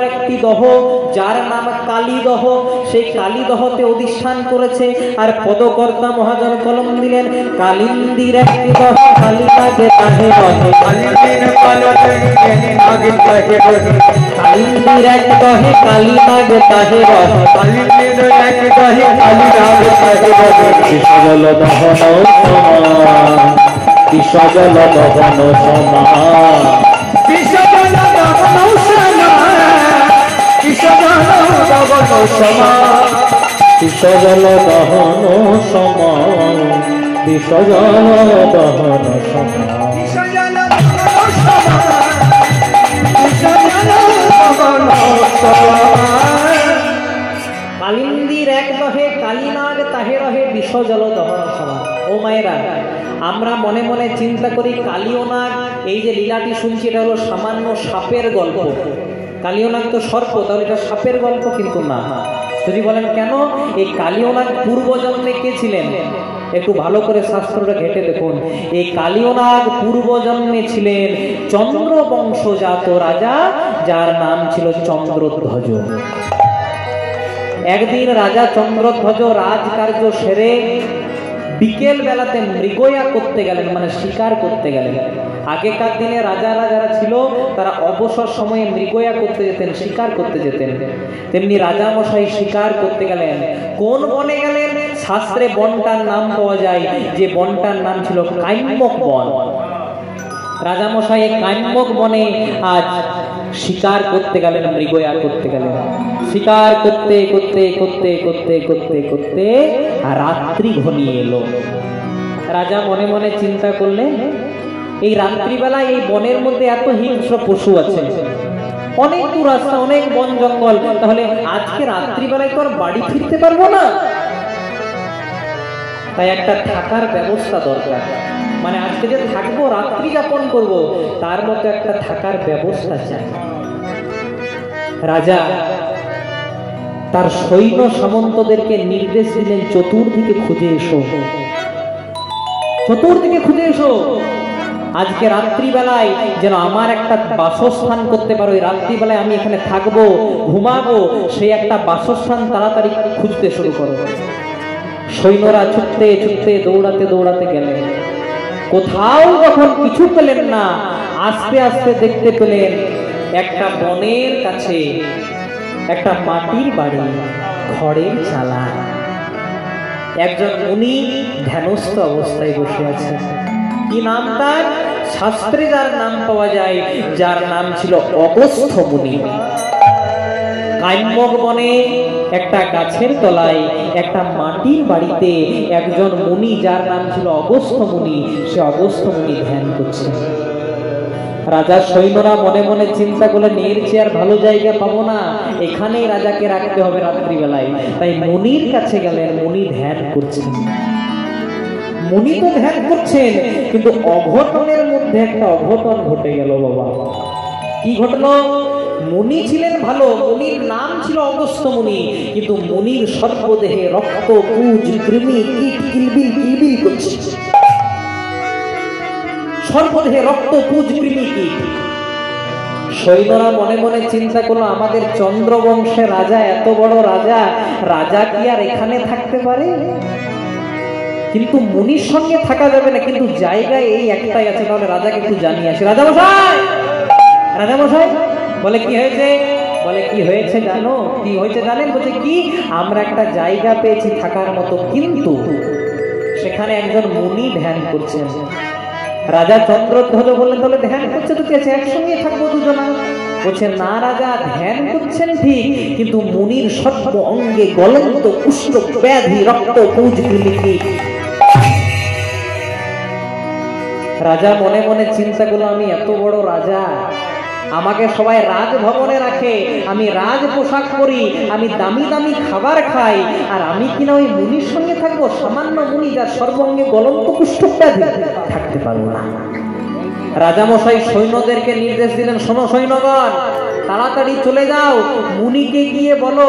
একটি দহ যার নাম কালীদহ, সেই কালীদহতে অধিষ্ঠান করেছে। আর পদকর্তা মহাজন কলম দিলেন, কালিন্দির একটি দহ কালিনাগে তাহে রহে, কালিন্দির এক দহে কালিনাগে তাহে রহে, কালিন্দির এক দহে কালিনাগে তাহে রহে। বিষজল দহন সমান, বিষজল দহন সমান, বিষজল দহন সমান, বিষজল দহন সমান, বিষজল দহন সমান, বিষজল দহন সমান, বিষজল দহন সমান, বিষজল দহন সমান। কালিন্দির এক দহে কালিনাগ তাহে রহে, বিষজল দহন সমান। ও মায়েরা, আমরা মনে মনে চিন্তা করি কালীয় নাগ, এই যে লীলাটি শুনছি এটা হলো সামান্য সাপের গল্প। কালীয় নাগ তো সর্প, তাহলে এটা সাপের গল্প কিন্তু না। যদি বলেন কেন, এই কালীয় নাগ পূর্বজন্মে কে ছিলেন? একটু ভালো করে শাস্ত্রটা ঘেটে দেখুন। এই কালীয় নাগ পূর্বজন্মে ছিলেন চন্দ্র বংশজাত রাজা, যার নাম ছিল চন্দ্রধ্বজ। একদিন রাজা চন্দ্রধ্বজ রাজকার্য সেরে বিকেল বেলাতে মৃগয়া করতে গেলেন, মানে শিকার করতে গেলেন। আগেকার দিনে রাজারা যারা ছিল তারা অবসর সময়ে মৃগয়া করতে যেতেন, শিকার করতে যেতেন। তেমনি রাজামশাই শিকার করতে গেলেন। কোন বনে গেলেন? শাস্ত্রে বনটার নাম পাওয়া যায়, যে বনটার নাম ছিল কাম্যক বন। রাজামশাই কাম্যক বনে আজ শিকার করতে গেলেন, মৃগয়া করতে গেলেন। শিকার করতে করতে করতে করতে করতে করতে রাত্রি ঘনিয়ে এলো। রাজা মনে মনে চিন্তা করলেন, এই রাত্রিবেলায় এই বনের মধ্যে এত হিংস্র পশু আছে, অনেক দূর রাস্তা, অনেক বন জঙ্গল, তাহলে আজকে রাত্রিবেলায় তো আর বাড়ি ফিরতে পারবো না। তাই একটা থাকার ব্যবস্থা দরকার, মানে আজকে যে থাকবো, রাত্রি যাপন করবো, তার মতো একটা থাকার ব্যবস্থা চাই। রাজা তার সৈন্য সামন্তদেরকে নির্দেশ দিলেন, চতুর্দিকে খুঁজে এসো, চতুর্দিকে খুঁজে এসো। আজকে রাত্রিবেলায় যেন আমার একটা বাসস্থান করতে পারো, এই রাত্রিবেলায় আমি এখানে থাকবো, ঘুমাবো, সেই একটা বাসস্থান তাড়াতাড়ি খুঁজতে শুরু করো। সৈন্যরা ছুটতে ছুটতে দৌড়াতে দৌড়াতে গেলেন। কোথাও যখন কিছু পেলেন না, আস্তে আস্তে দেখতে পেলেন একটা বনের কাছে একটা মাটির বাড়ি, খড়ের চালা। একজন মুনি ধ্যানস্থ অবস্থায় বসে আছে। কি নাম তার? শাস্ত্রে যার নাম পাওয়া যায়, যার নাম ছিল অগস্ত্য মুনি। কাম্যক বনে একটা গাছের তলায় একটা মাটির বাড়িতে একজন মুনি, যার নাম ছিল অগস্ত্য মুনি, সে অগস্ত্য মুনি ধ্যান করছে। রাজার সৈন্যরা মনে মনে চিন্তা করলেন, এর চেয়ে আর ভালো জায়গা পাবো না, এখানেই রাজাকে রাখতে হবে রাত্রিবেলায়। তাই মুনির কাছে গেলেন। মুনি ধ্যান করছেন। মুনি তো ধ্যান করছেন, কিন্তু অঘটনের মধ্যে একটা অঘটন ঘটে গেল বাবা। কি ঘটলো? মুনি ছিলেন ভালো, মুনির নাম ছিল অগস্ত্য মুনি, কিন্তু মুনির সর্বদেহে রক্ত, পুজ, কৃমি, কীট কিলবিল কিলবিল করছে। সর্বদেহে রক্ত, পুজ, কৃমি, কীট। সৈন্যরা মনে মনে চিন্তা করলো, আমাদের চন্দ্রবংশের রাজা, এত বড় রাজা, রাজা কি আর এখানে থাকতে পারে? কিন্তু মুনির সঙ্গে থাকা যাবে না, কিন্তু জায়গায় এই একটাই আছে, তাহলে রাজাকে একটু জানিয়ে আসে। রাজামশাই, রাজামশাই। বলে কি হয়েছে? বলে কি হয়েছে জানো? কি হয়েছে জানেন? বলছে কি, আমরা একটা জায়গা পেয়েছি থাকার মতো, কিন্তু সেখানে একজন মুনি ধ্যান করছেন। রাজা চন্দ্রধ্বজ বললেন, তাহলে ধ্যান করছে তো কি আছে, একসঙ্গে থাকবো দুজনা। বলছে না রাজা, ধ্যান করছেন ঠিক, কিন্তু মুনির সর্ব অঙ্গে গলন্ত, কুষ্ঠ, ব্যাধি, রক্ত, পুজ, কৃমি। রাজা মনে মনে চিন্তা করলো, আমি এত বড় রাজা, আমাকে সবাই রাজভবনে রাখে, আমি রাজ পোশাক পরি, আমি দামি দামি খাবার খাই, আর আমি কিনা ওই মুনির সঙ্গে থাকবো? সামান্য মুনি যার সর্বঙ্গে গলন্ত কুষ্ঠ ব্যাধি, থাকতে পারবো না। রাজামশাই সৈন্যদেরকে নির্দেশ দিলেন, শোনো সৈন্যগণ, তাড়াতাড়ি চলে যাও, মুনিকে গিয়ে বলো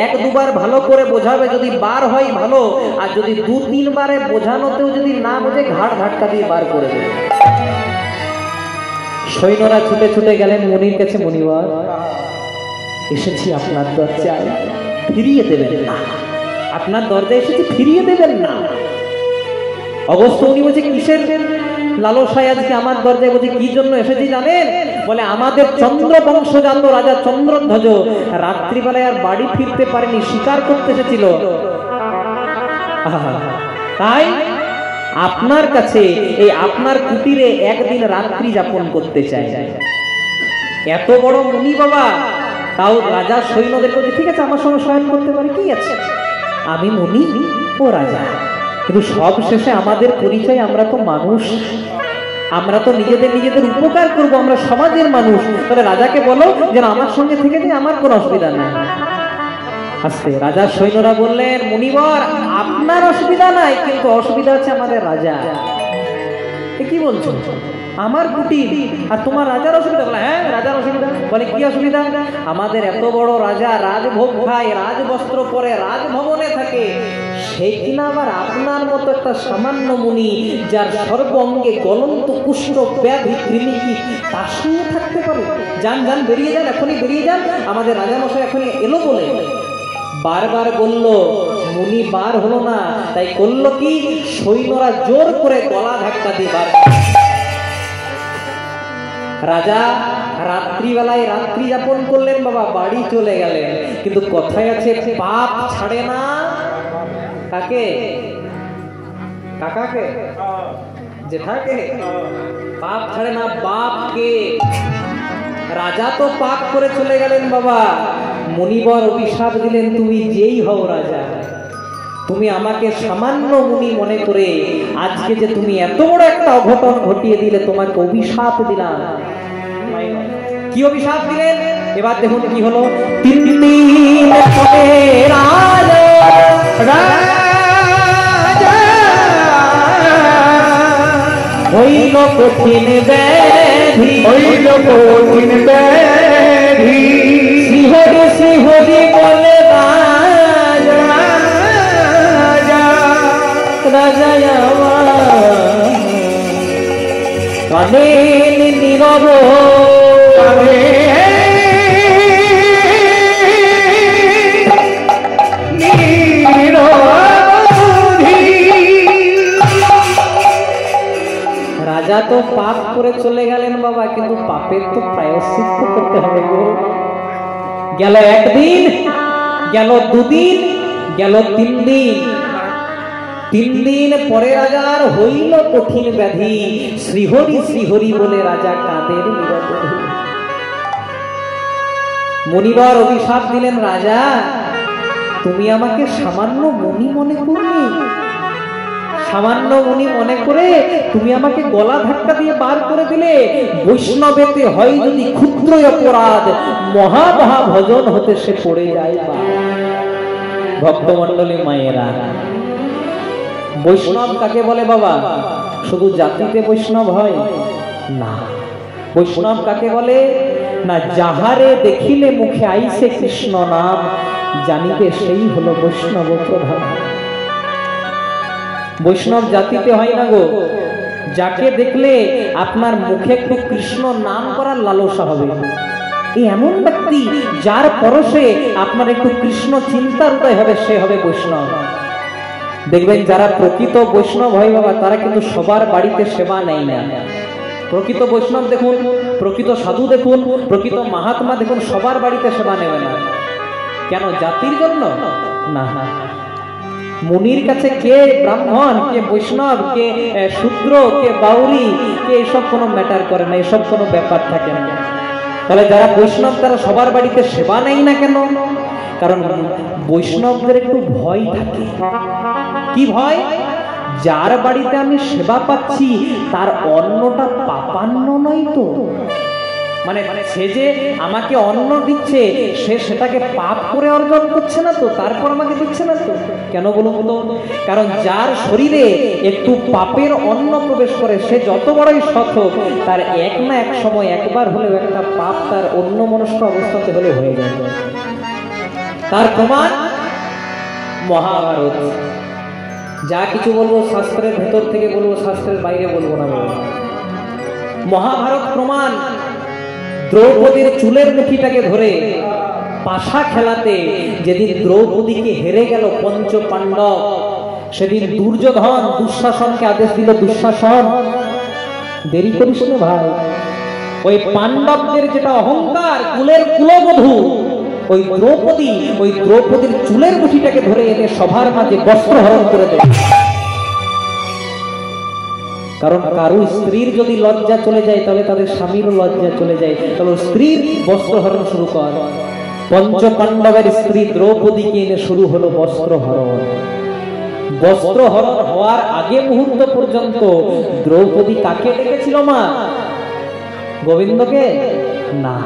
এক দুবার ভালো করে বোঝাবে, যদি বার হয় ভালো, আর যদি দু তিনবারে বোঝানোতেও যদি না বোঝে, ঘাট ধাক্কা দিয়ে বার করে দেবে। সৈন্যরা ছুটে ছুটে গেলেন মুনির কাছে। মুনিবর, এসেছি আপনার দরজায়, ফিরিয়ে দেবেন না। আপনার দরজায় এসেছি, ফিরিয়ে দেবেন না। অগস্ত্য উনি বলছে কিসের লালসায় আজকে আমার দরজায়? বলছে কি জন্য এসেছি জানেন? বলে আমাদের চন্দ্র বংশজাত রাজা চন্দ্রধ্বজ রাত্রিবেলায় আর বাড়ি ফিরতে পারেনি, শিকার করতে এসেছিল। তাই আপনার কাছে এই আপনার কুটিরে একদিন রাত্রি যাপন করতে চাই। এত বড় মুনি বাবা, তাও রাজা সৈন্যদের বলছে ঠিক আছে আমার সঙ্গে শয়ন করতে পারে, কি আছে, আমি মুনি ও রাজা। কিন্তু সব শেষে আমাদের পরিচয়, আমরা তো মানুষ, আমরা তো নিজেদের উপকার করব, আমরা সমাজের মানুষ। তাহলে রাজাকে বলো যেন আমার সঙ্গে থেকে যে আমার কোনো অসুবিধা নেই। আস্তে রাজার সৈন্যরা বললেন মুনিবর আপনার অসুবিধা নাই, কিন্তু অসুবিধা হচ্ছে আমাদের রাজা। কি বলছো? আমার কুটির আর তোমার রাজার অসুবিধা? বলে হ্যাঁ রাজার অসুবিধা। বলে কি অসুবিধা? আমাদের এত বড় রাজা রাজভোগ খায়, রাজবস্ত্র পরে, রাজভবনে থাকে, সে কিনা আবার আপনার মতো একটা সামান্য মুনি যার সর্ব অঙ্গে গলন্ত কুষ্ঠ ব্যাধি কৃমি, কি তার সঙ্গে থাকতে পারে? যান যান বেরিয়ে যান, এখনই বেরিয়ে যান, আমাদের রাজামশাই এখনই এলো। বলে বারবার বলল, মুনি বার হলো না। তাই করলো কি, সৈন্যরা জোর করে গলা ধাক্কা দিয়ে বার। রাজা রাত্রিবেলায় রাত্রি যাপন করলেন বাবা, বাড়ি চলে গেলেন। কিন্তু কথায় আছে পাপ ছাড়ে না কাকে? কাকাকে, জেঠাকে? পাপ ছাড়ে না বাপকে। রাজা তো পাপ করে চলে গেলেন বাবা, মুনিবর অভিশাপ দিলেন তুমি যেই হও রাজা, তুমি আমাকে সামান্য মুনি মনে করে আজকে যে তুমি এত বড় একটা অঘটন ঘটিয়ে দিলে, তোমাকে অভিশাপ দিলাম। কি অভিশাপ দিলেন এবার দেখুন কি হলো। 3 দিন পরে রাজা হইল কঠিন ব্যাধি, হইল কঠিন ব্যাধি, শ্রীহরি শ্রীহরি বলে রাজা কানে নীরব, রাজা তো পাপ করে চলে গেলেন বাবা, কিন্তু পাপের তো প্রায়শ্চিত্ত করতে হবে গো। গেল একদিন, গেল 2 দিন, গেল 3 দিন। 3 দিন পরে রাজার হইল কঠিন ব্যাধি, শ্রীহরি শ্রীহরি বলে রাজা কাঁদের নীরবে। মুনিবার অভিশাপ দিলেন, রাজা তুমি আমাকে সামান্য মুনি মনে করলে, সামান্য মুনি মনে করে তুমি আমাকে গলা ধাক্কা দিয়ে বার করে দিলে। বৈষ্ণবেতে হয় যদি ক্ষুদ্র অপরাধ, মহা মহা ভজন হতে সে পড়ে যায়। ভক্তমণ্ডলী মায়েরা, বৈষ্ণব কাকে বলে বাবা? শুধু জাতিতে বৈষ্ণব হয় না। বৈষ্ণব কাকে বলে না, যাহারে দেখিলে মুখে আইসে কৃষ্ণ নাম, জানিবে সেই হলো বৈষ্ণব প্রধান। বৈষ্ণব জাতিতে হয় না গো, যাকে দেখলে আপনার মুখে একটু কৃষ্ণ নাম করার লালসা হবে। এই এমন ব্যক্তি যার পরশে আপনার একটু কৃষ্ণ চিন্তার উদয় হবে, সে হবে বৈষ্ণব। দেখবেন যারা প্রকৃত বৈষ্ণব হয় বাবা, তারা কিন্তু সবার বাড়িতে সেবা নেয় না। প্রকৃত বৈষ্ণব দেখুন, প্রকৃত সাধু দেখুন, প্রকৃত মহাত্মা দেখুন, সবার বাড়িতে সেবা নেবে না। কেন? জাতির জন্য না। মুনির কাছে কে ব্রাহ্মণ, কে বৈষ্ণব, কে শূদ্র, কে বাউরি, কে এসব কোনো ম্যাটার করে না, এসব কোনো ব্যাপার থাকে না। তাহলে যারা বৈষ্ণব তারা সবার বাড়িতে সেবা নেই না কেন? কারণ বৈষ্ণবদের একটু ভয় থাকে। কি ভয়? যার বাড়িতে আমি সেবা পাচ্ছি তার অন্নটা পাপান্ন নয় তো, মানে সে যে আমাকে অন্ন দিচ্ছে সে সেটাকে পাপ করে অর্জন করছে না তো, তারপর আমাকে দিচ্ছে না তো। কেন বলুন তো? কারণ যার শরীরে একটু পাপের অন্ন প্রবেশ করে, সে যত বড়ই সৎ হোক, তার এক না এক সময় একবার হলেও একটা পাপ তার অন্য মনস্ক অবস্থাতে হলে হয়ে যায়। তার প্রমাণ মহাভারত। যা কিছু বলবো শাস্ত্রের ভেতর থেকে বলবো, শাস্ত্রের বাইরে বলবো না। মহাভারত প্রমাণ। দ্রৌপদীর চুলের মুঠিটাকে ধরে পাশা খেলাতে যেদিন দ্রৌপদীকে হেরে গেল পঞ্চ পাণ্ডব, সেদিন দুর্যোধন দুঃশাসনকে আদেশ দিল, দুঃশাসন দেরি করিস না ভাই, ওই পাণ্ডবদের যেটা অহংকার, কুলের কুলবধূ ওই দ্রৌপদীর চুলের মুঠিটাকে ধরে এনে সভার মাঝে বস্ত্রহরণ করে দেয়। কারণ কারো স্ত্রীর যদি লজ্জা চলে যায় তাহলে তাদের স্বামীরও লজ্জা চলে যায়, তাহলে স্ত্রীর বস্ত্রহরণ শুরু কর। পঞ্চ পাণ্ডবের স্ত্রী দ্রৌপদীকে এনে শুরু হলো বস্ত্রহরণ। বস্ত্রহরণ হওয়ার আগে মুহূর্ত পর্যন্ত দ্রৌপদী কাকে ডেকেছিল মা? গোবিন্দকে না,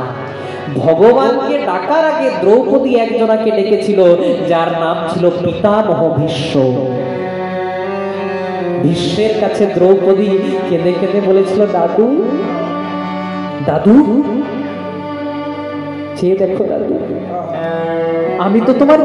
ভগবানকে ডাকার আগে দ্রৌপদী একজনাকে ডেকেছিল, যার নাম ছিল পিতামহ ভীষ্ম। ভীষ্মের কাছে দ্রৌপদী কেঁদে কেঁদে বলেছিল, দাদু দাদু চেয়ে দেখো দাদু, আমি তো তোমার